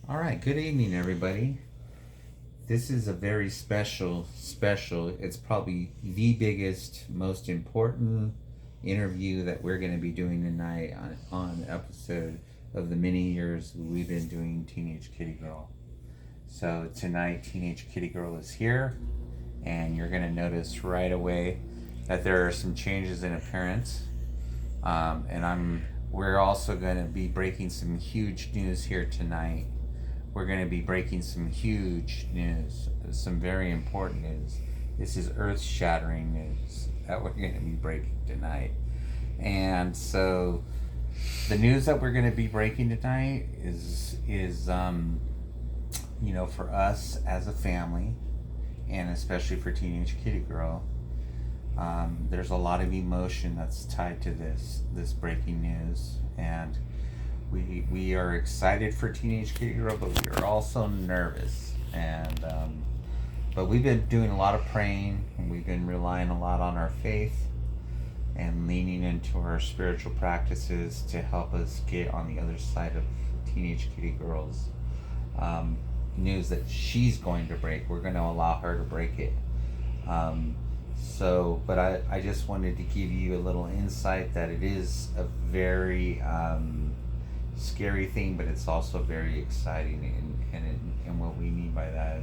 All right, good evening, everybody. This is a very special. It's probably the biggest, most important interview that we're going to be doing tonight on episode of the many years we've been doing Teenage Kitty Girl. So tonight, Teenage Kitty Girl is here, and you're going to notice right away that there are some changes in appearance. We're also going to be breaking some huge news here tonight. We're going to be breaking some huge news, some very important news. This is earth-shattering news that we're going to be breaking tonight. And so the news that we're going to be breaking tonight is for us as a family, and especially for Teenage Kitty Girl, there's a lot of emotion that's tied to this breaking news, and we are excited for Teenage Kitty Girl, but we are also nervous. And but we've been doing a lot of praying, and we've been relying a lot on our faith and leaning into our spiritual practices to help us get on the other side of Teenage Kitty Girl's news that she's going to break. We're going to allow her to break it. But I just wanted to give you a little insight that it is a very scary thing, but it's also very exciting. And what we mean by that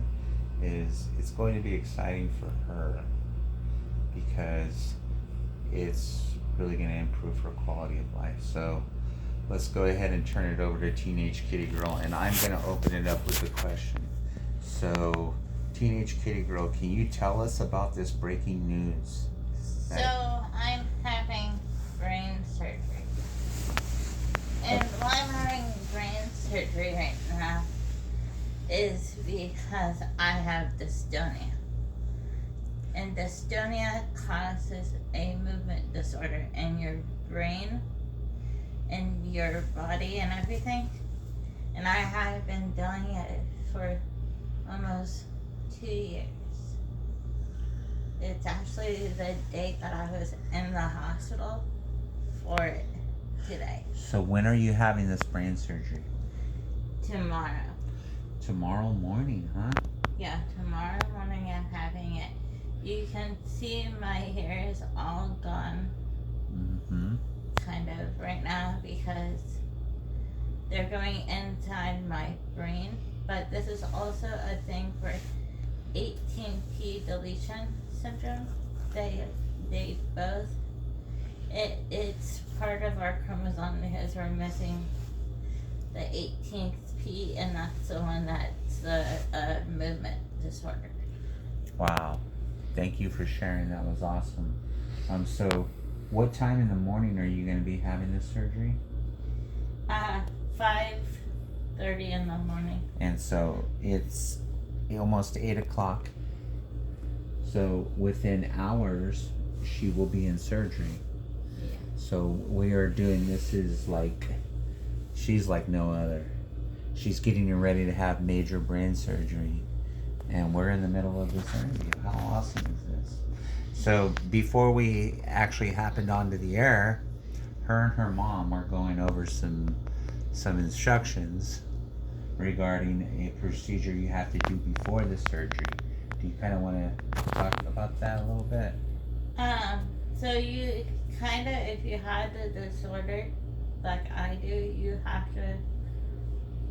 is it's going to be exciting for her because it's really going to improve her quality of life. So let's go ahead and turn it over to Teenage Kitty Girl, and I'm going to open it up with a question. So, Teenage Kitty Girl, can you tell us about this breaking news? So, I'm having brain surgery. And why I'm having brain surgery right now is because I have dystonia. And dystonia causes a movement disorder in your brain and your body and everything. And I have been dealing it for almost 2 years. It's actually the date that I was in the hospital for it today. So when are you having this brain surgery? Tomorrow. Tomorrow morning, huh? Yeah, tomorrow morning I'm having it. You can see my hair is all gone. Kind of right now because they're going inside my brain. But this is also a thing for 18p deletion syndrome. They both, it's part of our chromosome because we're missing the 18th p, and that's the one that's the movement disorder. Wow. Thank you for sharing. That was awesome. So what time in the morning are you going to be having this surgery? 5:30 in the morning. And so it's almost 8 o'clock. So within hours, she will be in surgery. Yeah. So we are doing this is like, she's like no other. She's getting ready to have major brain surgery. And we're in the middle of this interview. How awesome is this? So before we actually happened onto the air, her and her mom were going over some instructions regarding a procedure you have to do before the surgery. Do you kind of want to talk about that a little bit? So you kind of, if you have the disorder like I do, you have to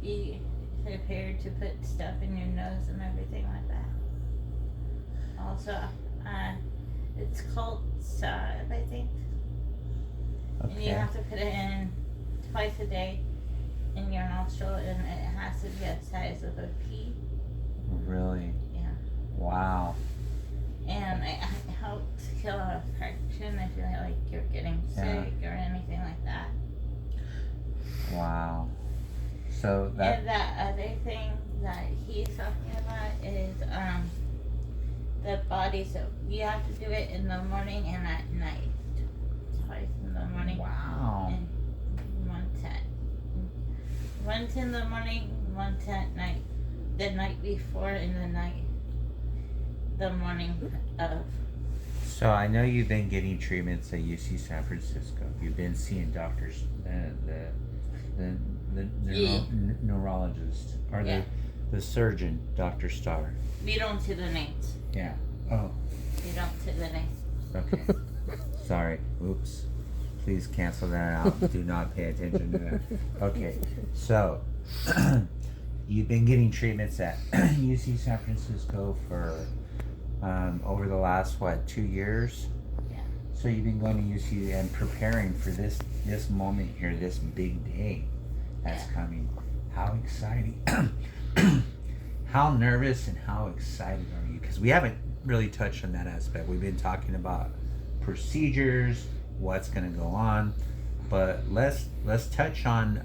be prepared to put stuff in your nose and everything like that. Also, it's called salve, I think. Okay. And you have to put it in twice a day in your nostril, and it has to be the size of a pea. Really? Yeah. Wow. And it helps kill an infection if you're like you're getting sick or anything like that. Wow. So that. And the other thing that he's talking about is the body soap. You have to do it in the morning and at night. Twice in the morning. Wow. And once in the morning, once at night. The night before and the morning of. So I know you've been getting treatments at UC San Francisco. You've been seeing doctors, the Yeah. neurologist or Yeah. the surgeon, Dr. Starr. We don't see the names. Yeah. Oh, We don't see the names. okay. Sorry. Oops. Please cancel that out. Do not pay attention to that. Okay. So, you've been getting treatments at UC San Francisco for over the last, what, 2 years? Yeah. So you've been going to UC and preparing for this moment here, this big day that's coming. How exciting. How nervous and how excited are you? Because we haven't really touched on that aspect. We've been talking about procedures, what's going to go on, but let's touch on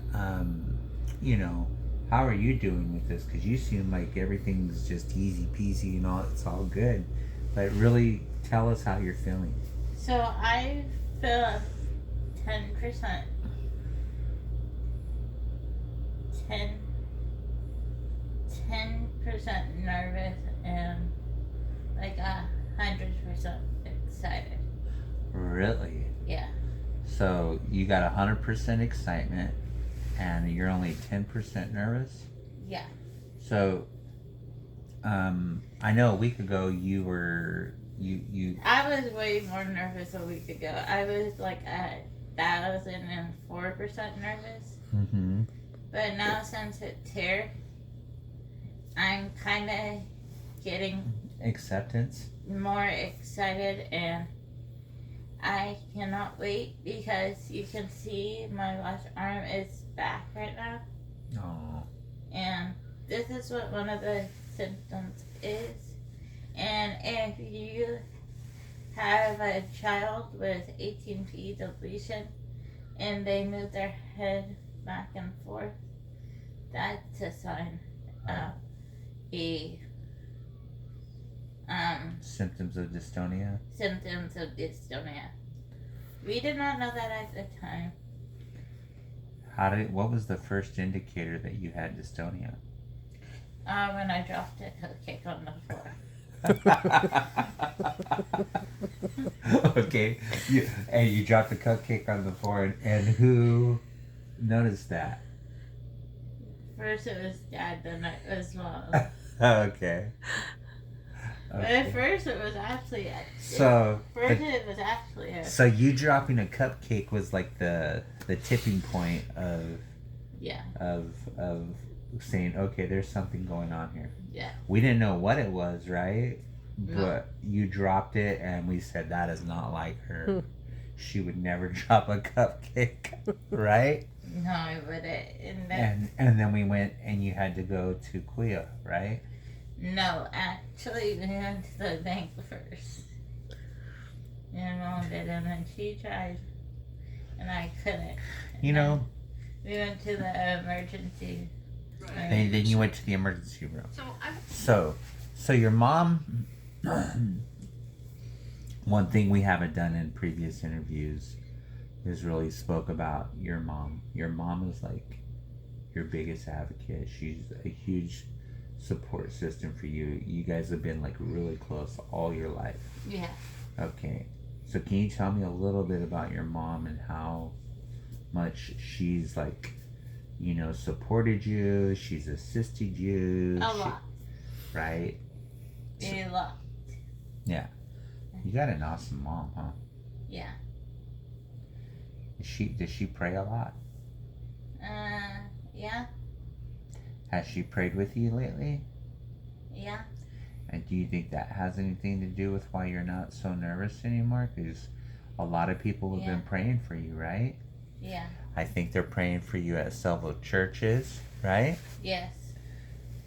how are you doing with this? Because you seem like everything's just easy peasy and all, it's all good, but really tell us how you're feeling. So I feel 10%. 10% nervous and like 100% excited. Really? Yeah. So you got 100% excitement and you're only 10% nervous? Yeah. So I know a week ago you were I was way more nervous a week ago. I was like at 1,004% nervous. mm-hmm. But now since it's here, I'm kind of getting acceptance. more excited, and I cannot wait because you can see my left arm is back right now. Oh. And this is what one of the symptoms is. And if you have a child with 18p deletion and they move their head back and forth, that's a sign of symptoms of dystonia. Symptoms of dystonia. We did not know that at the time. What was the first indicator that you had dystonia? When I dropped a cupcake on the floor. Okay, you dropped the cupcake on the floor, and who noticed that? First it was Dad, then it was Mom. Okay. But at first it was actually it was actually her. So you dropping a cupcake was like the tipping point of saying, okay, there's something going on here. Yeah. We didn't know what it was, right? No. But you dropped it, and we said that is not like her. She would never drop a cupcake, right? No, I wouldn't. And then we went, and you had to go to Kuya, right? No, actually, we went to the bank first. And Mom did, and then she tried, and I couldn't. We went to the emergency. And then you went to the emergency room. So your mom. One thing we haven't done in previous interviews is really spoke about your mom. Your mom is like your biggest advocate. She's a huge support system for you. You guys have been like really close all your life. Yeah. Okay. So can you tell me a little bit about your mom and how much she's like, supported you, she's assisted you? A lot. Right? A lot. Yeah. You got an awesome mom, huh? Yeah. Does she pray a lot? Yeah. Has she prayed with you lately? Yeah. And do you think that has anything to do with why you're not so nervous anymore? Because a lot of people have been praying for you, right? Yeah. I think they're praying for you at several churches, right? Yes.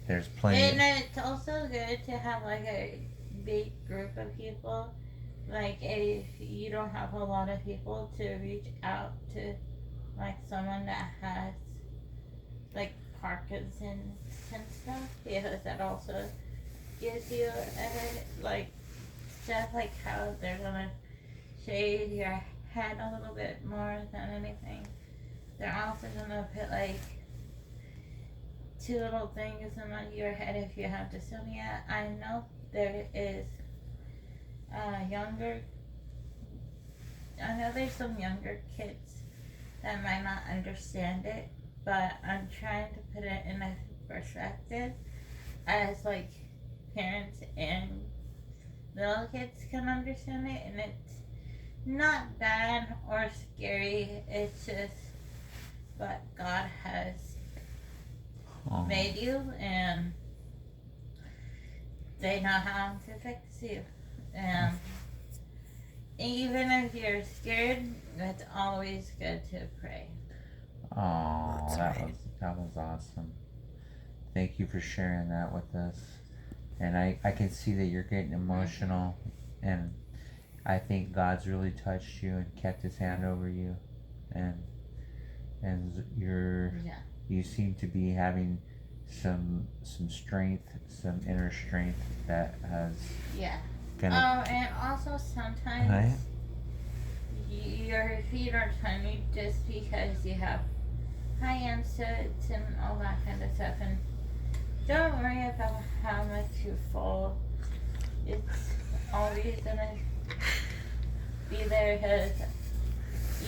There's plenty. And it's also good to have like a big group of people. Like if you don't have a lot of people to reach out to, like someone that has like Parkinson's and stuff, because that also gives you like stuff like how they're gonna shave your head a little bit more than anything. They're also gonna put like 2 little things on your head if you have dystonia. I know there is there's some younger kids that might not understand it, but I'm trying to put it in a perspective as like parents and little kids can understand it, and it's not bad or scary. It's just what God has made you, and they know how to fix you. And even if you're scared, it's always good to pray. Oh, that was awesome. Thank you for sharing that with us. And I can see that you're getting emotional, and I think God's really touched you and kept His hand over you, and you seem to be having some strength, some inner strength that has and also sometimes your feet are tiny just because you have high insides and all that kind of stuff. And don't worry about how much you fall. It's always gonna be there, because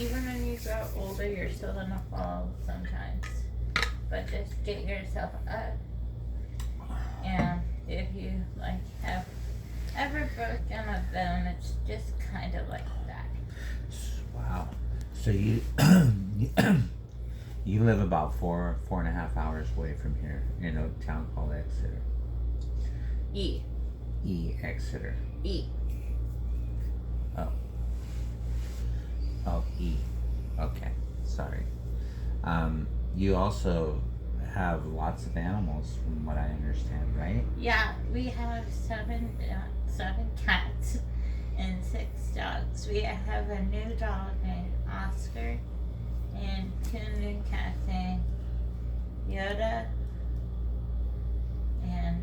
even when you grow older, you're still gonna fall sometimes. But just get yourself up. And if you have ever broken a bone, it's just kind of like that. Wow. So you you live about 4.5 hours away from here in a town called Exeter. Exeter. Oh, E. Okay, sorry. You also have lots of animals, from what I understand, right? Yeah, we have seven cats and 6 dogs. We have a new dog named Oscar and 2 new cats named Yoda and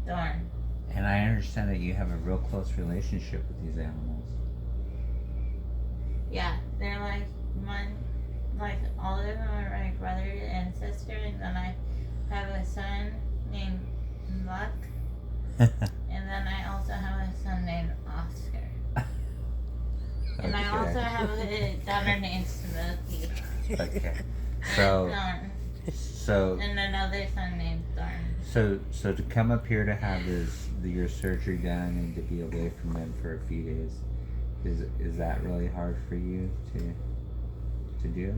Thorn. And I understand that you have a real close relationship with these animals. Yeah, they're all of them are my brother and sister, and then I have a son named Luck, and then I also have a son named Oscar. And I also have a daughter named Smokey. Okay. And another son named Thorn. So to come up here to have your surgery done and to be away from them for a few days, is that really hard for you to do,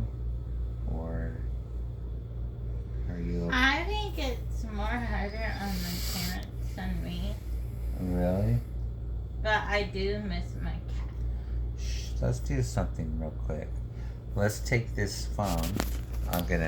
or are you okay? I think it's more harder on my parents than me. Really? But I do miss my cat. Let's do something real quick. Let's take this phone. I'm gonna